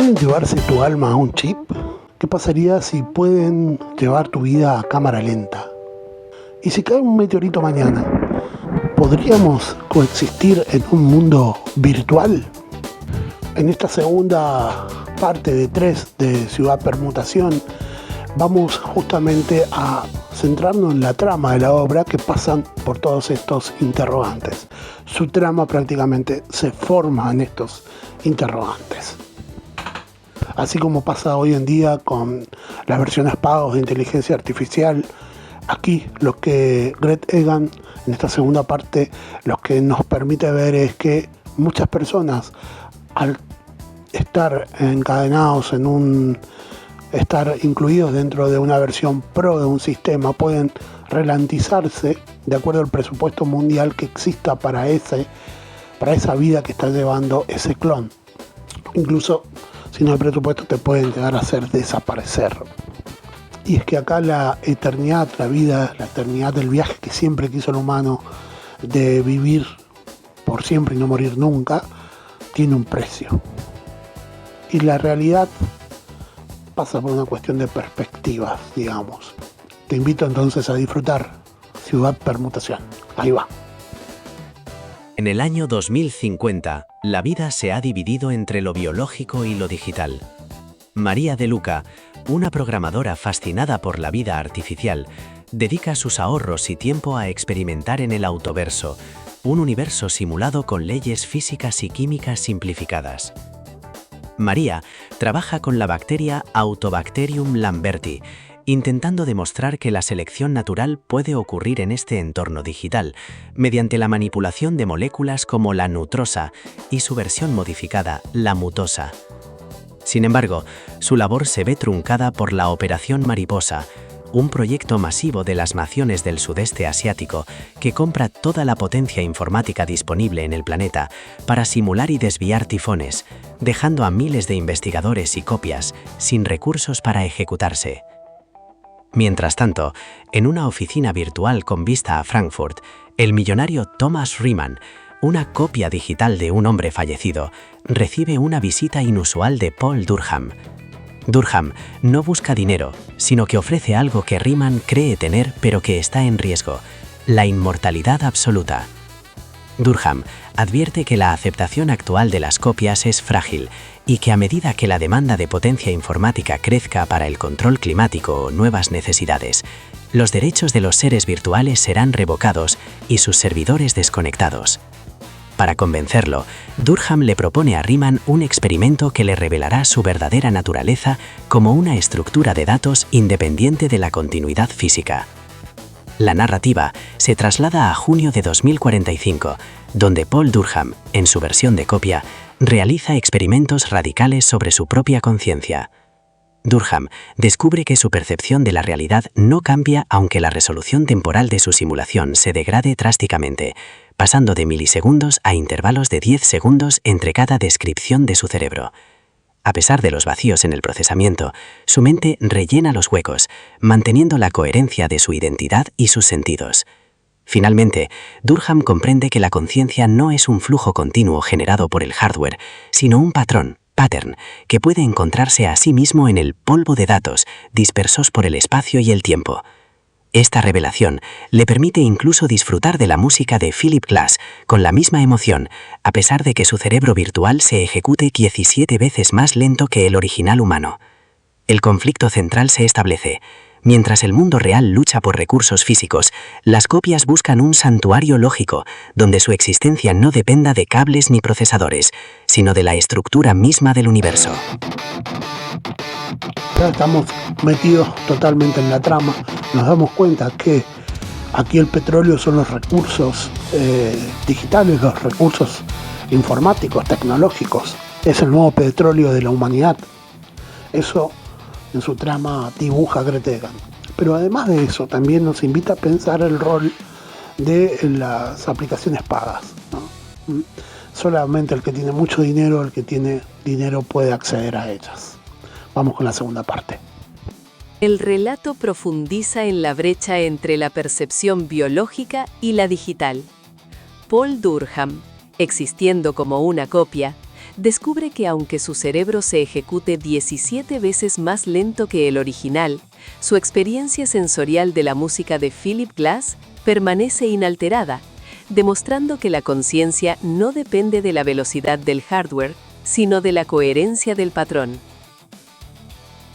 ¿Pueden llevarse tu alma a un chip? ¿Qué pasaría si pueden llevar tu vida a cámara lenta? ¿Y si cae un meteorito mañana? ¿Podríamos coexistir en un mundo virtual? En esta segunda parte de 3 de Ciudad Permutación vamos justamente a centrarnos en la trama de la obra que pasan por todos estos interrogantes. Su trama prácticamente se forma en estos interrogantes. Así como pasa hoy en día con las versiones pagos de inteligencia artificial, aquí lo que Greg Egan en esta segunda parte lo que nos permite ver es que muchas personas al estar encadenados estar incluidos dentro de una versión pro de un sistema pueden ralentizarse de acuerdo al presupuesto mundial que exista para esa vida que está llevando ese clon. Incluso si no hay presupuesto te pueden llegar a hacer desaparecer. Y es que acá la eternidad, la vida, la eternidad del viaje que siempre quiso el humano de vivir por siempre y no morir nunca, tiene un precio. Y la realidad pasa por una cuestión de perspectivas, digamos. Te invito entonces a disfrutar Ciudad Permutación. Ahí va. En el año 2050, la vida se ha dividido entre lo biológico y lo digital. María De Luca, una programadora fascinada por la vida artificial, dedica sus ahorros y tiempo a experimentar en el Autoverso, un universo simulado con leyes físicas y químicas simplificadas. María trabaja con la bacteria Autobacterium lamberti, intentando demostrar que la selección natural puede ocurrir en este entorno digital, mediante la manipulación de moléculas como la nutrosa y su versión modificada, la mutosa. Sin embargo, su labor se ve truncada por la Operación Mariposa, un proyecto masivo de las naciones del sudeste asiático que compra toda la potencia informática disponible en el planeta para simular y desviar tifones, dejando a miles de investigadores y copias sin recursos para ejecutarse. Mientras tanto, en una oficina virtual con vista a Frankfurt, el millonario Thomas Riemann, una copia digital de un hombre fallecido, recibe una visita inusual de Paul Durham. Durham no busca dinero, sino que ofrece algo que Riemann cree tener pero que está en riesgo: la inmortalidad absoluta. Durham advierte que la aceptación actual de las copias es frágil y que a medida que la demanda de potencia informática crezca para el control climático o nuevas necesidades, los derechos de los seres virtuales serán revocados y sus servidores desconectados. Para convencerlo, Durham le propone a Riemann un experimento que le revelará su verdadera naturaleza como una estructura de datos independiente de la continuidad física. La narrativa se traslada a junio de 2045, donde Paul Durham, en su versión de copia, realiza experimentos radicales sobre su propia conciencia. Durham descubre que su percepción de la realidad no cambia aunque la resolución temporal de su simulación se degrade drásticamente, pasando de milisegundos a intervalos de 10 segundos entre cada descripción de su cerebro. A pesar de los vacíos en el procesamiento, su mente rellena los huecos, manteniendo la coherencia de su identidad y sus sentidos. Finalmente, Durham comprende que la conciencia no es un flujo continuo generado por el hardware, sino un patrón, que puede encontrarse a sí mismo en el polvo de datos dispersos por el espacio y el tiempo. Esta revelación le permite incluso disfrutar de la música de Philip Glass con la misma emoción, a pesar de que su cerebro virtual se ejecute 17 veces más lento que el original humano. El conflicto central se establece. Mientras el mundo real lucha por recursos físicos, las copias buscan un santuario lógico, donde su existencia no dependa de cables ni procesadores, sino de la estructura misma del universo. Ya estamos metidos totalmente en la trama, nos damos cuenta que aquí el petróleo son los recursos digitales, los recursos informáticos, tecnológicos, es el nuevo petróleo de la humanidad. Eso en su trama dibuja Greg Egan. Pero además de eso, también nos invita a pensar el rol de las aplicaciones pagas, ¿no? Solamente el que tiene mucho dinero, el que tiene dinero puede acceder a ellas. Vamos con la segunda parte. El relato profundiza en la brecha entre la percepción biológica y la digital. Paul Durham, existiendo como una copia, descubre que aunque su cerebro se ejecute 17 veces más lento que el original, su experiencia sensorial de la música de Philip Glass permanece inalterada, demostrando que la conciencia no depende de la velocidad del hardware, sino de la coherencia del patrón.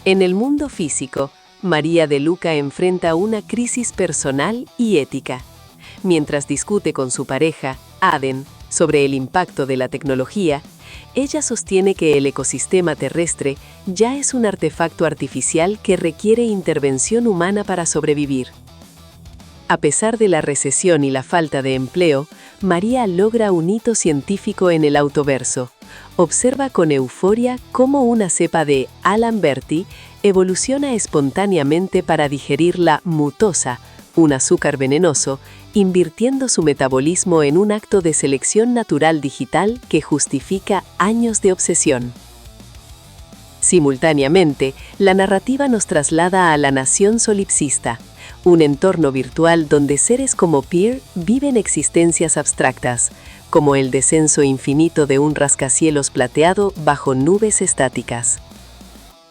En el mundo físico, María de Luca enfrenta una crisis personal y ética. Mientras discute con su pareja, Aden, sobre el impacto de la tecnología, ella sostiene que el ecosistema terrestre ya es un artefacto artificial que requiere intervención humana para sobrevivir. A pesar de la recesión y la falta de empleo, María logra un hito científico en el autoverso. Observa con euforia cómo una cepa de Alamberti evoluciona espontáneamente para digerir la mutosa, un azúcar venenoso, invirtiendo su metabolismo en un acto de selección natural digital que justifica años de obsesión. Simultáneamente, la narrativa nos traslada a la nación solipsista, un entorno virtual donde seres como Peer viven existencias abstractas, como el descenso infinito de un rascacielos plateado bajo nubes estáticas.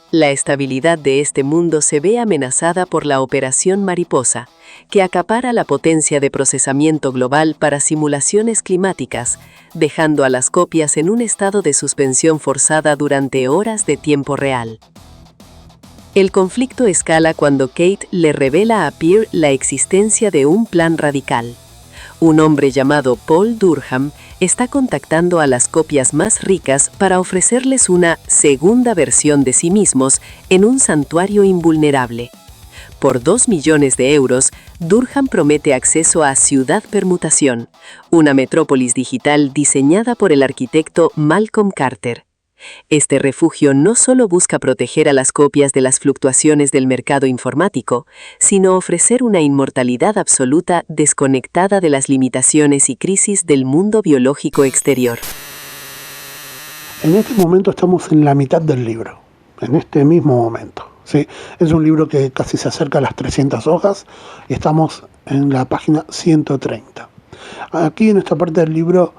La estabilidad de este mundo se ve amenazada por la Operación Mariposa, que acapara la potencia de procesamiento global para simulaciones climáticas, dejando a las copias en un estado de suspensión forzada durante horas de tiempo real. El conflicto escala cuando Kate le revela a Peer la existencia de un plan radical. Un hombre llamado Paul Durham está contactando a las copias más ricas para ofrecerles una segunda versión de sí mismos en un santuario invulnerable. Por 2 millones de euros, Durham promete acceso a Ciudad Permutación, una metrópolis digital diseñada por el arquitecto Malcolm Carter. Este refugio no solo busca proteger a las copias de las fluctuaciones del mercado informático, sino ofrecer una inmortalidad absoluta desconectada de las limitaciones y crisis del mundo biológico exterior. En este momento estamos en la mitad del libro, en este mismo momento. ¿Sí? Es un libro que casi se acerca a las 300 hojas y estamos en la página 130. Aquí en esta parte del libro,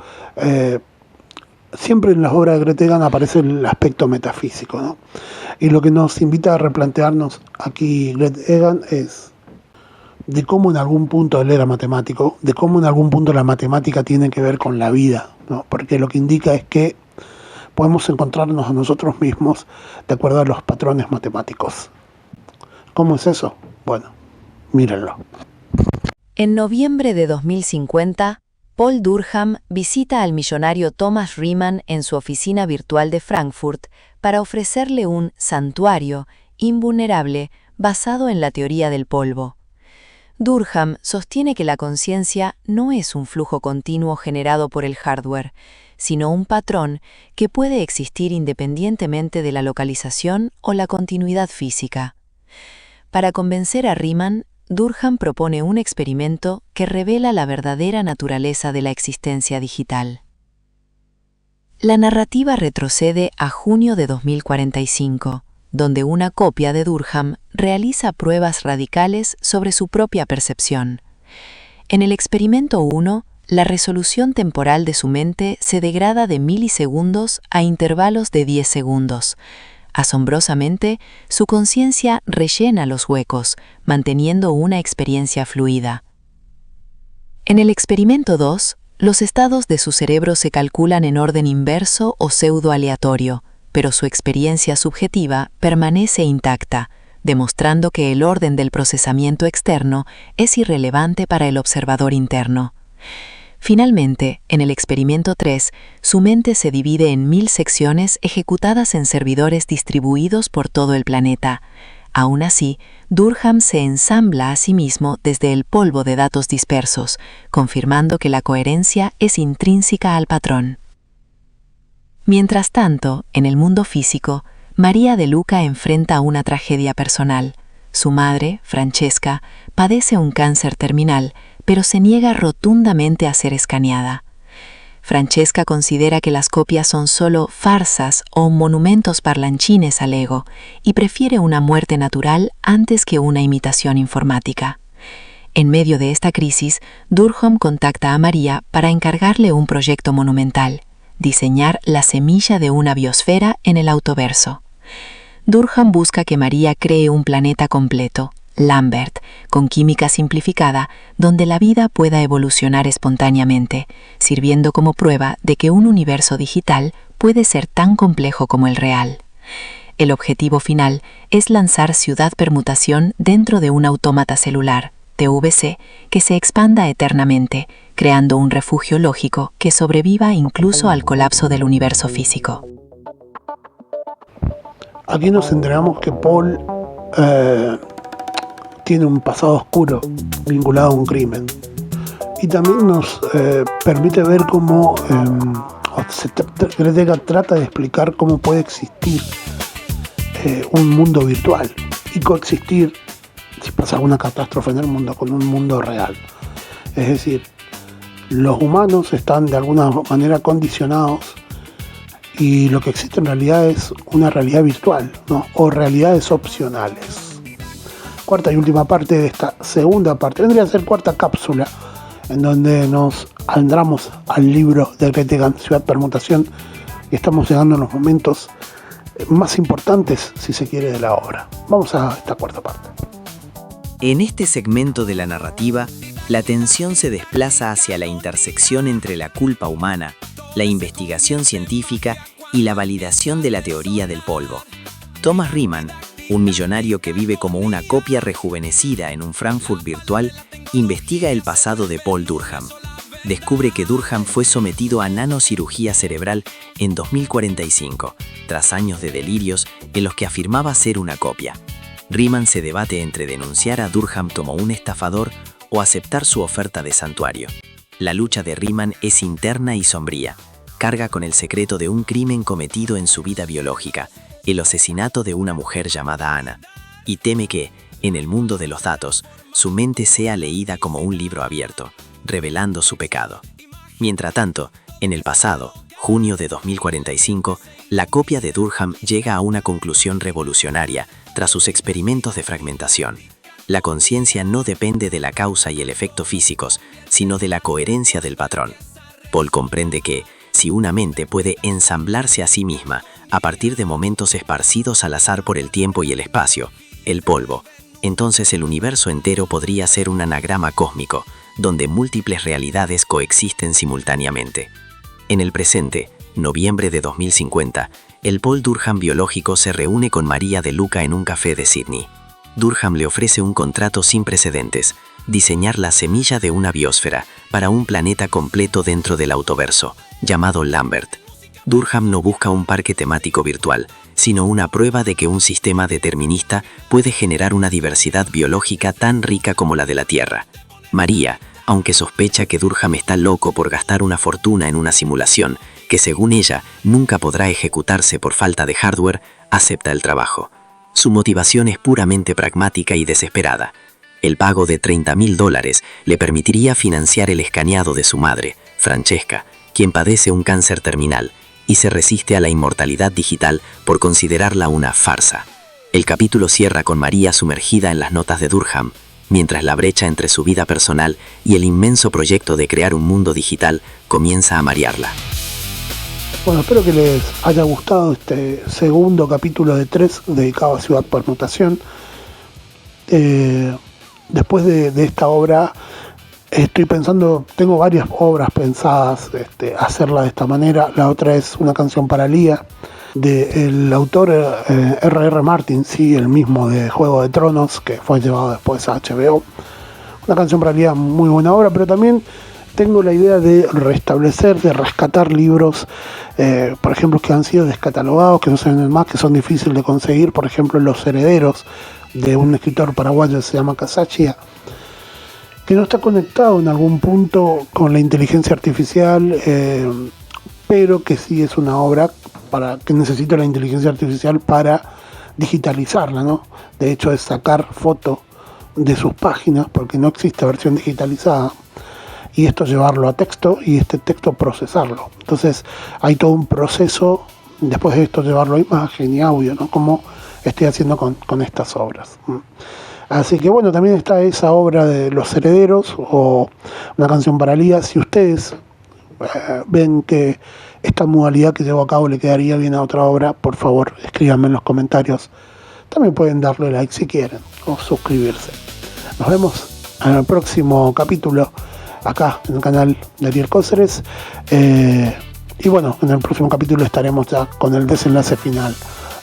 siempre en las obras de Grete Egan aparece el aspecto metafísico, ¿no? Y lo que nos invita a replantearnos aquí Grete Egan es de cómo en algún punto él era matemático, de cómo en algún punto la matemática tiene que ver con la vida, ¿no? Porque lo que indica es que podemos encontrarnos a nosotros mismos de acuerdo a los patrones matemáticos. ¿Cómo es eso? Bueno, mírenlo. En noviembre de 2050, Paul Durham visita al millonario Thomas Riemann en su oficina virtual de Frankfurt para ofrecerle un santuario invulnerable basado en la teoría del polvo. Durham sostiene que la conciencia no es un flujo continuo generado por el hardware, sino un patrón que puede existir independientemente de la localización o la continuidad física. Para convencer a Riemann, Durham propone un experimento que revela la verdadera naturaleza de la existencia digital. La narrativa retrocede a junio de 2045, donde una copia de Durham realiza pruebas radicales sobre su propia percepción. En el experimento 1, la resolución temporal de su mente se degrada de milisegundos a intervalos de 10 segundos. Asombrosamente, su conciencia rellena los huecos, manteniendo una experiencia fluida. En el experimento 2, los estados de su cerebro se calculan en orden inverso o pseudo-aleatorio, pero su experiencia subjetiva permanece intacta, demostrando que el orden del procesamiento externo es irrelevante para el observador interno. Finalmente, en el experimento 3, su mente se divide en 1000 secciones ejecutadas en servidores distribuidos por todo el planeta. Aún así, Durham se ensambla a sí mismo desde el polvo de datos dispersos, confirmando que la coherencia es intrínseca al patrón. Mientras tanto, en el mundo físico, María de Luca enfrenta una tragedia personal. Su madre, Francesca, padece un cáncer terminal, pero se niega rotundamente a ser escaneada. Francesca considera que las copias son solo farsas o monumentos parlanchines al ego y prefiere una muerte natural antes que una imitación informática. En medio de esta crisis, Durham contacta a María para encargarle un proyecto monumental, diseñar la semilla de una biosfera en el autoverso. Durkheim busca que María cree un planeta completo, Lambert, con química simplificada, donde la vida pueda evolucionar espontáneamente, sirviendo como prueba de que un universo digital puede ser tan complejo como el real. El objetivo final es lanzar Ciudad Permutación dentro de un autómata celular, TVC, que se expanda eternamente, creando un refugio lógico que sobreviva incluso al colapso del universo físico. Aquí nos enteramos que Paul tiene un pasado oscuro vinculado a un crimen. Y también nos permite ver cómo trata de explicar cómo puede existir un mundo virtual y coexistir, si pasa alguna catástrofe en el mundo, con un mundo real. Es decir, los humanos están de alguna manera condicionados y lo que existe en realidad es una realidad virtual, ¿no? O realidades opcionales. Cuarta y última parte de esta segunda parte, vendría a ser cuarta cápsula, en donde nos adentramos al libro de Ketegan, Ciudad Permutación, y estamos llegando a los momentos más importantes, si se quiere, de la obra. Vamos a esta cuarta parte. En este segmento de la narrativa, la atención se desplaza hacia la intersección entre la culpa humana, la investigación científica y la validación de la teoría del polvo. Thomas Riemann, un millonario que vive como una copia rejuvenecida en un Frankfurt virtual, investiga el pasado de Paul Durkheim. Descubre que Durkheim fue sometido a nanocirugía cerebral en 2045, tras años de delirios en los que afirmaba ser una copia. Riemann se debate entre denunciar a Durkheim como un estafador o aceptar su oferta de santuario. La lucha de Riemann es interna y sombría. Carga con el secreto de un crimen cometido en su vida biológica, el asesinato de una mujer llamada Ana, y teme que, en el mundo de los datos, su mente sea leída como un libro abierto, revelando su pecado. Mientras tanto, en el pasado, junio de 2045, la copia de Durkheim llega a una conclusión revolucionaria tras sus experimentos de fragmentación. La conciencia no depende de la causa y el efecto físicos, sino de la coherencia del patrón. Paul comprende que, si una mente puede ensamblarse a sí misma a partir de momentos esparcidos al azar por el tiempo y el espacio, el polvo, entonces el universo entero podría ser un anagrama cósmico, donde múltiples realidades coexisten simultáneamente. En el presente, noviembre de 2050, el Paul Durkheim biológico se reúne con María de Luca en un café de Sydney. Durkheim le ofrece un contrato sin precedentes, diseñar la semilla de una biosfera para un planeta completo dentro del autoverso, llamado Lambert. Durkheim no busca un parque temático virtual, sino una prueba de que un sistema determinista puede generar una diversidad biológica tan rica como la de la Tierra. María, aunque sospecha que Durkheim está loco por gastar una fortuna en una simulación que según ella nunca podrá ejecutarse por falta de hardware, acepta el trabajo. Su motivación es puramente pragmática y desesperada. El pago de $30.000 le permitiría financiar el escaneado de su madre, Francesca, quien padece un cáncer terminal y se resiste a la inmortalidad digital por considerarla una farsa. El capítulo cierra con María sumergida en las notas de Durkheim, mientras la brecha entre su vida personal y el inmenso proyecto de crear un mundo digital comienza a marearla. Bueno, espero que les haya gustado este segundo capítulo de 3 dedicado a Ciudad Permutación. Después de esta obra estoy pensando, tengo varias obras pensadas hacerla de esta manera. La otra es Una canción para Lía, del autor R.R. Martin, sí, el mismo de Juego de Tronos, que fue llevado después a HBO. Una canción para Lía, muy buena obra, pero también tengo la idea de restablecer, de rescatar libros, por ejemplo, que han sido descatalogados, que no se venden más, que son difíciles de conseguir. Por ejemplo, Los Herederos, de un escritor paraguayo que se llama Casaccia, que no está conectado en algún punto con la inteligencia artificial, pero que sí es una obra que necesita la inteligencia artificial para digitalizarla, ¿no? De hecho, es sacar foto de sus páginas, porque no existe versión digitalizada, y esto llevarlo a texto y este texto procesarlo. Entonces hay todo un proceso, después de esto llevarlo a imagen y audio, ¿no? Como estoy haciendo con estas obras. Así que bueno, también está esa obra de Los Herederos o Una canción para Lía. Si ustedes ven que esta modalidad que llevo a cabo le quedaría bien a otra obra, por favor escríbanme en los comentarios. También pueden darle like si quieren o suscribirse. Nos vemos en el próximo capítulo acá en el canal de Ariel Cóceres. Y bueno, en el próximo capítulo estaremos ya con el desenlace final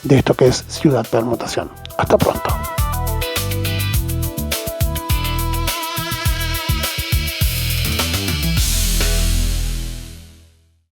de esto que es Ciudad Permutación. Hasta pronto.